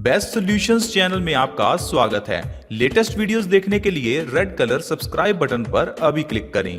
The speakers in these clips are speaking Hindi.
बेस्ट सॉल्यूशंस चैनल में आपका स्वागत है। लेटेस्ट वीडियोस देखने के लिए रेड कलर सब्सक्राइब बटन पर अभी क्लिक करें।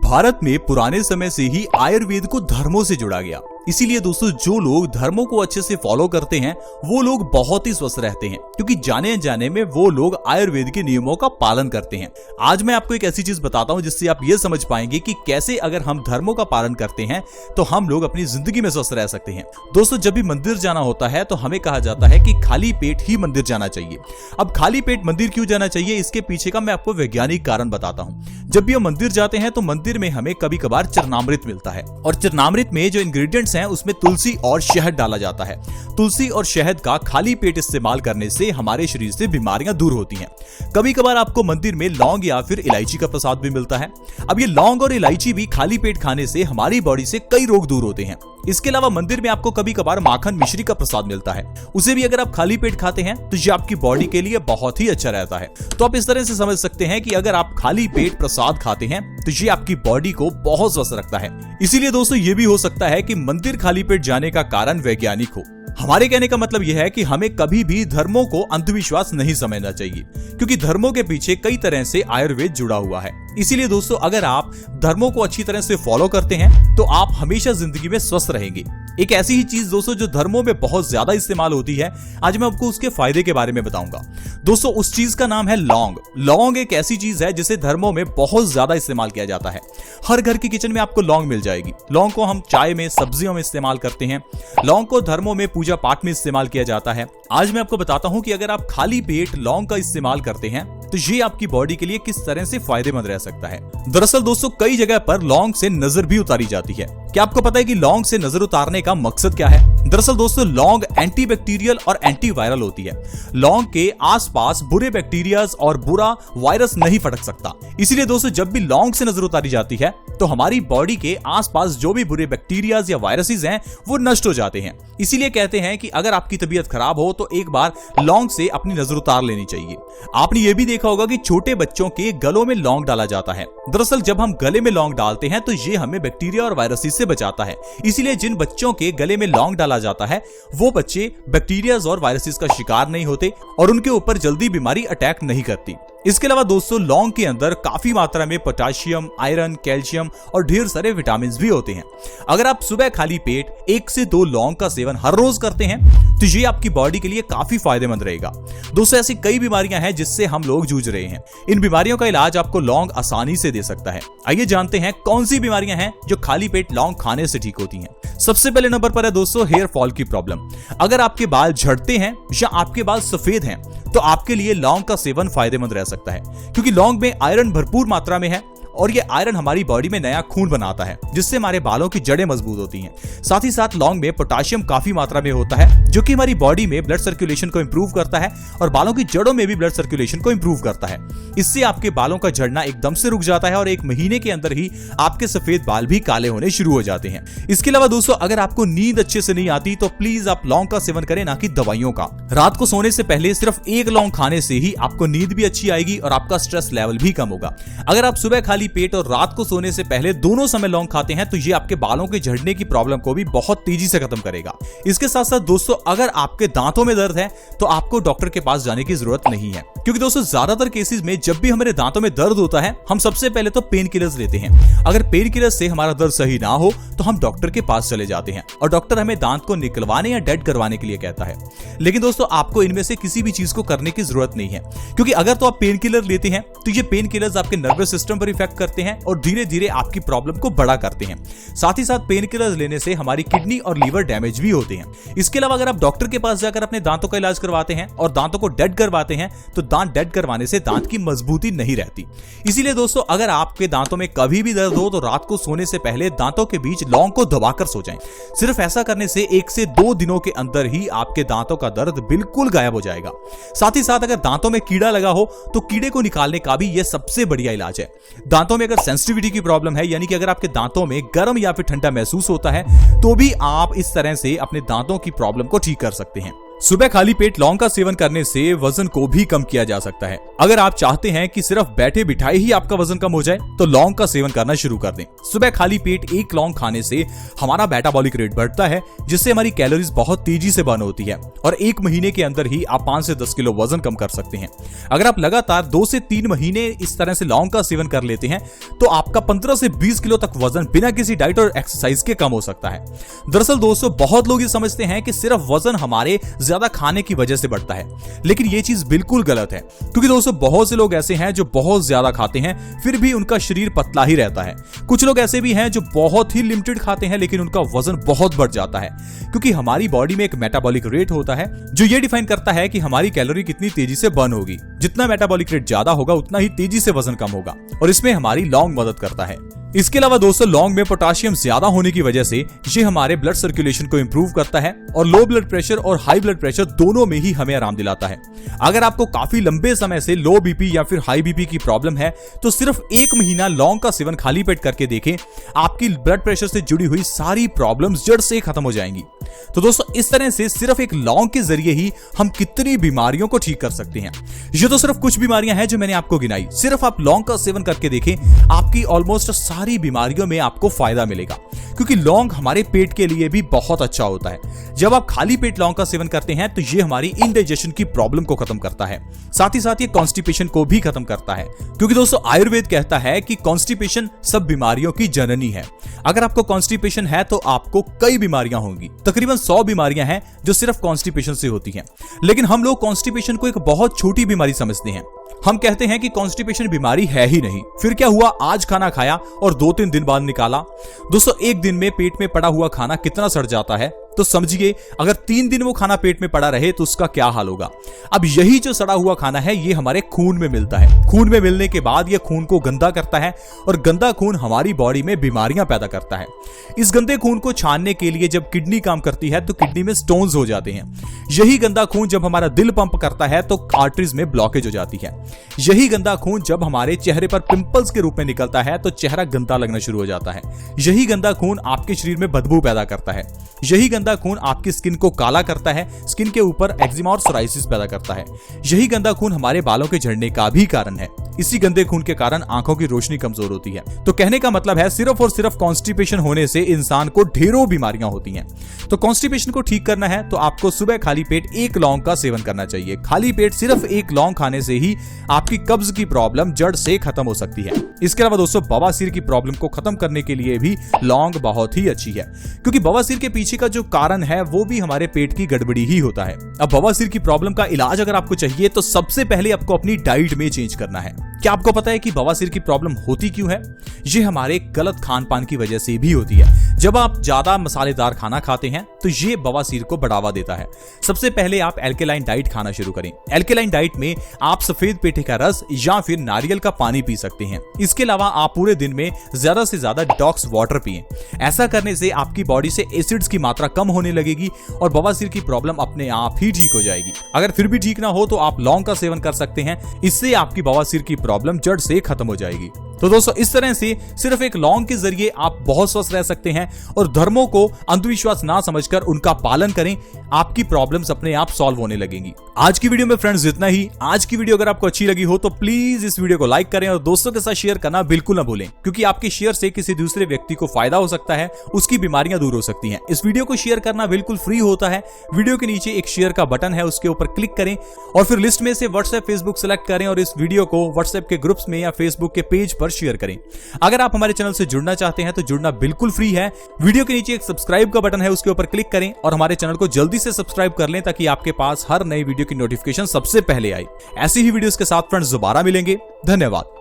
भारत में पुराने समय से ही आयुर्वेद को धर्मों से जोड़ा गया, इसीलिए दोस्तों जो लोग धर्मों को अच्छे से फॉलो करते हैं वो लोग बहुत ही स्वस्थ रहते हैं, क्योंकि जाने अनजाने में वो लोग आयुर्वेद के नियमों का पालन करते हैं। आज मैं आपको एक ऐसी चीज बताता हूं जिससे आप ये समझ पाएंगे कि कैसे अगर हम धर्मों का पालन करते हैं तो हम लोग अपनी जिंदगी में स्वस्थ रह सकते हैं। दोस्तों जब भी मंदिर जाना होता है तो हमें कहा जाता है कि खाली पेट ही मंदिर जाना चाहिए। अब खाली पेट मंदिर क्यों जाना चाहिए, इसके पीछे का मैं आपको वैज्ञानिक कारण बताता हूँ। जब भी हम मंदिर जाते हैं तो मंदिर में हमें कभी कभार चरणामृत मिलता है, और चरणामृत में जो इंग्रेडिएंट्स हैं उसमें तुलसी और शहद डाला जाता है। तुलसी और शहद का खाली पेट इस्तेमाल करने से हमारे शरीर से बीमारियां दूर होती हैं। कभी कभार आपको मंदिर में लौंग या फिर इलायची का प्रसाद भी मिलता है। अब ये लौंग और इलायची भी खाली पेट खाने से हमारी बॉडी से कई रोग दूर होते हैं। इसके अलावा मंदिर में आपको कभी कभार माखन मिश्री का प्रसाद मिलता है, उसे भी अगर आप खाली पेट खाते हैं तो ये आपकी बॉडी के लिए बहुत ही अच्छा रहता है। तो आप इस तरह से समझ सकते हैं कि अगर आप खाली पेट प्रसाद खाते हैं तो ये आपकी बॉडी को बहुत स्वस्थ रखता है। इसीलिए दोस्तों ये भी हो सकता है कि मंदिर खाली पेट जाने का कारण वैज्ञानिक हो। हमारे कहने का मतलब यह है कि हमें कभी भी धर्मों को अंधविश्वास नहीं समझना चाहिए, क्योंकि धर्मों के पीछे कई तरह से आयुर्वेद जुड़ा हुआ है। इसीलिए दोस्तों अगर आप धर्मों को अच्छी तरह से फॉलो करते हैं तो आप हमेशा जिंदगी में स्वस्थ रहेंगे। एक ऐसी ही चीज दोस्तों जो धर्मों में बहुत ज्यादा इस्तेमाल होती है, आज मैं आपको उसके फायदे के बारे में बताऊंगा। दोस्तों उस चीज का नाम है लौंग। लौंग एक ऐसी चीज है जिसे धर्मों में बहुत ज्यादा इस्तेमाल किया जाता है। हर घर की किचन में आपको लौंग मिल जाएगी। लौंग को हम चाय में, सब्जियों में इस्तेमाल करते हैं। लौंग को धर्मों में पूजा पाठ में इस्तेमाल किया जाता है। आज मैं आपको बताता हूं कि अगर आप खाली पेट लौंग का इस्तेमाल करते हैं तो ये आपकी बॉडी के लिए किस तरह से फायदेमंद रह सकता है। दरअसल दोस्तों कई जगह पर लौंग से नजर भी उतारी जाती है। क्या आपको पता है कि लौंग से नजर उतारने का मकसद क्या है? दरअसल दोस्तों लौंग एंटीबैक्टीरियल और एंटीवायरल होती है। लौंग के आसपास बुरे बैक्टीरिया और बुरा वायरस नहीं फटक सकता। इसीलिए दोस्तों जब भी लौंग से नजर उतारी जाती है तो हमारी बॉडी के आसपास जो भी बुरे बैक्टीरिया या वायरसेस हैं वो नष्ट हो जाते हैं। इसीलिए कहते हैं कि अगर आपकी तबीयत खराब हो तो एक बार लौंग से अपनी नजर उतार लेनी चाहिए। आपने ये भी देखा होगा कि छोटे बच्चों के गलों में लौंग डाला जाता है। दरअसल जब हम गले में लौंग डालते हैं तो ये हमें बैक्टीरिया और वायरसेस से बचाता है। इसीलिए जिन बच्चों के गले में लौंग डाला जाता है वो बच्चे बैक्टीरिया और वायरसेस का शिकार नहीं होते और उनके ऊपर जल्दी बीमारी अटैक नहीं करती। इसके अलावा दोस्तों लौंग के अंदर काफी मात्रा में पोटेशियम, आयरन, कैल्शियम और ढेर सारे विटामिन भी होते हैं। अगर आप सुबह खाली पेट 1 से 2 लौंग का सेवन हर रोज करते हैं तो ये आपकी बॉडी के लिए काफी फायदेमंद रहेगा। दोस्तों ऐसी कई बीमारियां हैं जिससे हम लोग जूझ रहे हैं। इन बीमारियों का इलाज आपको लौंग आसानी से दे सकता है। आइए जानते हैं कौन सी बीमारियां हैं जो खाली पेट लौंग खाने से ठीक होती हैं। सबसे पहले नंबर पर है दोस्तों हेयर फॉल की प्रॉब्लम। अगर आपके बाल झड़ते हैं या आपके बाल सफेद हैं तो आपके लिए लौंग का सेवन फायदेमंद रह सकता है, क्योंकि लौंग में आयरन भरपूर मात्रा में है और ये आयरन हमारी बॉडी में नया खून बनाता है जिससे हमारे बालों की जड़ें मजबूत होती हैं। साथ ही साथ लौंग में पोटेशियम काफी मात्रा में होता है जो कि हमारी बॉडी में ब्लड सर्कुलेशन को इंप्रूव करता है और बालों की जड़ों में भी ब्लड सर्कुलेशन को इंप्रूव करता है। इससे आपके बालों का झड़ना एकदम से रुक जाता है और 1 महीने के अंदर ही आपके सफेद बाल भी काले होने शुरू हो जाते हैं। इसके अलावा दोस्तों अगर आपको नींद अच्छे से नहीं आती तो प्लीज आप लौंग का सेवन करें, ना कि दवाइयों का। रात को सोने से पहले सिर्फ 1 लौंग खाने से ही आपको नींद भी अच्छी आएगी और आपका स्ट्रेस लेवल भी कम होगा। अगर आप सुबह खाली पेट और रात को सोने से पहले दोनों समय लौंग खाते हैं तो ये आपके बालों के झड़ने की प्रॉब्लम को भी बहुत तेजी से खत्म करेगा। इसके साथ साथ दोस्तों अगर आपके दांतों में दर्द है तो आपको डॉक्टर के पास जाने की जरूरत नहीं है, क्योंकि दोस्तों ज्यादातर केसेस में जब भी हमारे दांतों में दर्द होता है हम सबसे पहले तो पेन किलर्स लेते हैं। अगर पेन किलर्स से हमारा दर्द सही ना हो तो हम डॉक्टर के पास चले जाते हैं और डॉक्टर हमें दांत को निकलवाने या डेड करवाने के लिए कहता है। लेकिन दोस्तों आपको इनमें से किसी भी चीज को करने की जरूरत नहीं है, क्योंकि अगर तो आप पेन किलर लेते हैं तो ये पेन किलर्स आपके नर्वस सिस्टम पर इफेक्ट करते हैं और धीरे धीरे आपकी प्रॉब्लम को बड़ा करते हैं। साथ ही साथ पेन किलर्स लेने से हमारी किडनी और लीवर डैमेज भी होते हैं। इसके अलावा अगर आप डॉक्टर के पास जाकर अपने दांतों का इलाज करवाते हैं और दांतों को डेड करवाते हैं तो दांत डेड करवाने से दांत की मजबूती नहीं रहती। इसीलिए दोस्तों अगर आपके दांतों में कभी भी दर्द हो तो रात को सोने से पहले दांतों के बीच लौंग को दबाकर सो जाएं। सिर्फ ऐसा करने से 1 से 2 दिनों के अंदर ही आपके दांतों का दर्द बिल्कुल गायब हो जाएगा। साथ ही साथ अगर दांतों में कीड़ा लगा हो तो कीड़े को निकालने का भी यह सबसे बढ़िया इलाज है। दांतों में अगर सेंसिटिविटी की प्रॉब्लम है, यानी कि अगर आपके दांतों में गर्म या फिर ठंडा महसूस होता है तो भी आप इस तरह से अपने दांतों की प्रॉब्लम को ठीक कर सकते हैं। सुबह खाली पेट लौंग का सेवन करने से वजन को भी कम किया जा सकता है। अगर आप चाहते हैं कि सिर्फ बैठे बिठाए ही आपका वजन कम हो जाए तो लौंग का सेवन करना शुरू कर दें। सुबह खाली पेट एक लौंग खाने से हमारा मेटाबॉलिक रेट बढ़ता है, जिससे हमारी कैलोरीज बहुत तेजी से बर्न होती है और 1 महीने के अंदर ही आप 5 से 10 किलो वजन कम कर सकते हैं। अगर आप लगातार 2 से 3 महीने इस तरह से लौंग का सेवन कर लेते हैं तो आपका 15 से 20 किलो तक वजन बिना किसी डाइट और एक्सरसाइज के कम हो सकता है। दरअसल दोस्तों, बहुत लोग ये समझते हैं कि सिर्फ वजन हमारे ज्यादा खाने की वजह से बढ़ता है, लेकिन ये चीज बिल्कुल गलत है। क्योंकि दोस्तों, बहुत से लोग ऐसे हैं जो बहुत ज्यादा खाते हैं फिर भी उनका शरीर पतला ही रहता है। कुछ लोग ऐसे भी हैं जो बहुत ही लिमिटेड खाते हैं लेकिन उनका वजन बहुत बढ़ जाता है, क्योंकि हमारी बॉडी में एक मेटाबॉलिक रेट होता है जो ये डिफाइन करता है कि हमारी कैलोरी कितनी तेजी से बर्न होगी। जितना मेटाबॉलिक रेट ज्यादा होगा उतना ही तेजी से वजन कम होगा और इसमें हमारी लौंग मदद करता है। इसके अलावा दोस्तों, लौंग में पोटाशियम ज्यादा होने की वजह से ये हमारे ब्लड सर्कुलेशन को इंप्रूव करता है और लो ब्लड प्रेशर और हाई ब्लड प्रेशर दोनों में ही हमें आराम दिलाता है। अगर आपको काफी लंबे समय से लो बीपी या फिर हाई बीपी की प्रॉब्लम है तो सिर्फ 1 महीना लौंग का सेवन खाली पेट करके देखें, आपकी ब्लड प्रेशर से जुड़ी हुई सारी प्रॉब्लम्स जड़ से खत्म हो जाएंगी। तो दोस्तों, इस तरह से सिर्फ एक लौंग के जरिए ही हम कितनी बीमारियों को ठीक कर सकते हैं। ये तो सिर्फ कुछ बीमारियां हैं जो मैंने आपको गिनाई। सिर्फ आप लौंग का सेवन करके देखें, आपकी ऑलमोस्ट सारी बीमारियों में आपको फायदा मिलेगा, क्योंकि लौंग हमारे पेट के लिए भी बहुत अच्छा होता है। जब आप खाली पेट लौंग का सेवन करते हैं तो ये हमारी इंडाइजेशन की प्रॉब्लम को खत्म करता है, साथ ही साथ ये कॉन्स्टिपेशन को भी खत्म करता है। क्योंकि दोस्तों, आयुर्वेद कहता है कि कॉन्स्टिपेशन सब बीमारियों की जननी है। अगर आपको कॉन्स्टिपेशन है तो आपको कई बीमारियां होंगी। तकरीबन 100 बीमारियां हैं जो सिर्फ कॉन्स्टिपेशन से होती हैं, लेकिन हम लोग कॉन्स्टिपेशन को एक बहुत छोटी बीमारी समझते हैं। हम कहते हैं कि कॉन्स्टिपेशन बीमारी है ही नहीं। फिर क्या हुआ, आज खाना खाया और 2-3 दिन बाद निकाला। दोस्तों, एक दिन में पेट में पड़ा हुआ खाना कितना सड़ जाता है, तो समझिए अगर 3 दिन वो खाना पेट में पड़ा रहे तो उसका क्या हाल होगा। अब यही जो सड़ा हुआ खाना है ये हमारे खून में मिलता है। खून में मिलने के बाद ये खून को गंदा करता है और गंदा खून हमारी बॉडी में बीमारियां पैदा करता है। इस गंदे खून को छानने के लिए जब किडनी काम करती है तो किडनी में स्टोन्स हो जाते हैं। यही गंदा खून जब हमारा दिल पंप करता है तो आर्टरीज में ब्लॉकेज हो जाती है। यही गंदा खून जब हमारे चेहरे पर पिंपल्स के रूप में निकलता है तो चेहरा गंदा लगना शुरू हो जाता है। यही गंदा खून आपके शरीर में बदबू पैदा करता है। यही गंदा खून आपकी स्किन को काला करता है, स्किन के ऊपर एक्जिमा और सोराइसिस पैदा करता है। यही गंदा खून हमारे बालों के झड़ने का भी कारण है। इसी गंदे खून के कारण आंखों की रोशनी कमजोर होती है। तो कहने का मतलब है सिर्फ और सिर्फ कॉन्स्टिपेशन होने से इंसान को ढेरों बीमारियां होती हैं। तो कॉन्स्टिपेशन को ठीक करना है तो आपको सुबह खाली पेट 1 लौंग का सेवन करना चाहिए। खाली पेट सिर्फ 1 लौंग खाने से ही आपकी कब्ज की प्रॉब्लम जड़ से खत्म हो सकती है। इसके अलावा दोस्तों, बवासीर की प्रॉब्लम को खत्म करने के लिए भी लौंग बहुत ही अच्छी है, क्योंकि बवासीर के पीछे का जो कारण है वो भी हमारे पेट की गड़बड़ी ही होता है। अब बवासीर की प्रॉब्लम का इलाज अगर आपको चाहिए तो सबसे पहले आपको अपनी डाइट में चेंज करना है। क्या आपको पता है कि बवासीर की प्रॉब्लम होती क्यों है? ये हमारे गलत खान पान की वजह से भी होती है। जब आप ज्यादा मसालेदार खाना खाते हैं तो ये बवासीर को बढ़ावा देता है। सबसे पहले आप एल्केलाइन डाइट खाना शुरू करें। एल्केलाइन डाइट में आप सफेद पेठे का रस या फिर नारियल का पानी पी सकते हैं। इसके अलावा आप पूरे दिन में ज्यादा से ज्यादा डिटॉक्स वाटर पिएं। ऐसा करने से आपकी बॉडी से एसिड्स की मात्रा कम होने लगेगी और बवासीर की प्रॉब्लम अपने आप ही ठीक हो जाएगी। अगर फिर भी ठीक ना हो तो आप लौंग का सेवन कर सकते हैं। इससे आपकी बवासीर की प्रॉब्लम जड़ से खत्म हो जाएगी। तो दोस्तों, इस तरह से सिर्फ 1 लौंग के जरिए आप बहुत स्वस्थ रह सकते हैं और धर्मों को अंधविश्वास ना समझकर उनका पालन करें। आपकी प्रॉब्लम्स अपने आप सॉल्व होने लगेंगी। आज की वीडियो में फ्रेंड्स इतना ही। आज की वीडियो अगर आपको अच्छी लगी हो तो प्लीज इस वीडियो को लाइक करें और दोस्तों के साथ शेयर करना बिल्कुल ना भूलें, क्योंकि आपके शेयर से किसी दूसरे व्यक्ति को फायदा हो सकता है, उसकी बीमारियां दूर हो सकती हैं। इस वीडियो को शेयर करना बिल्कुल फ्री होता है। वीडियो के नीचे एक शेयर का बटन है, उसके ऊपर क्लिक करें और फिर लिस्ट में से व्हाट्सएप फेसबुक सेलेक्ट करें और इस वीडियो को व्हाट्सएप के ग्रुप्स में या फेसबुक के पेज पर शेयर करें। अगर आप हमारे चैनल से जुड़ना चाहते हैं तो जुड़ना बिल्कुल फ्री है। वीडियो के नीचे एक सब्सक्राइब का बटन है, उसके ऊपर क्लिक करें और हमारे चैनल को जल्दी से सब्सक्राइब कर लें ताकि आपके पास हर नई वीडियो की नोटिफिकेशन सबसे पहले आए। ऐसी ही वीडियोस के साथ फ्रेंड्स दोबारा मिलेंगे। धन्यवाद।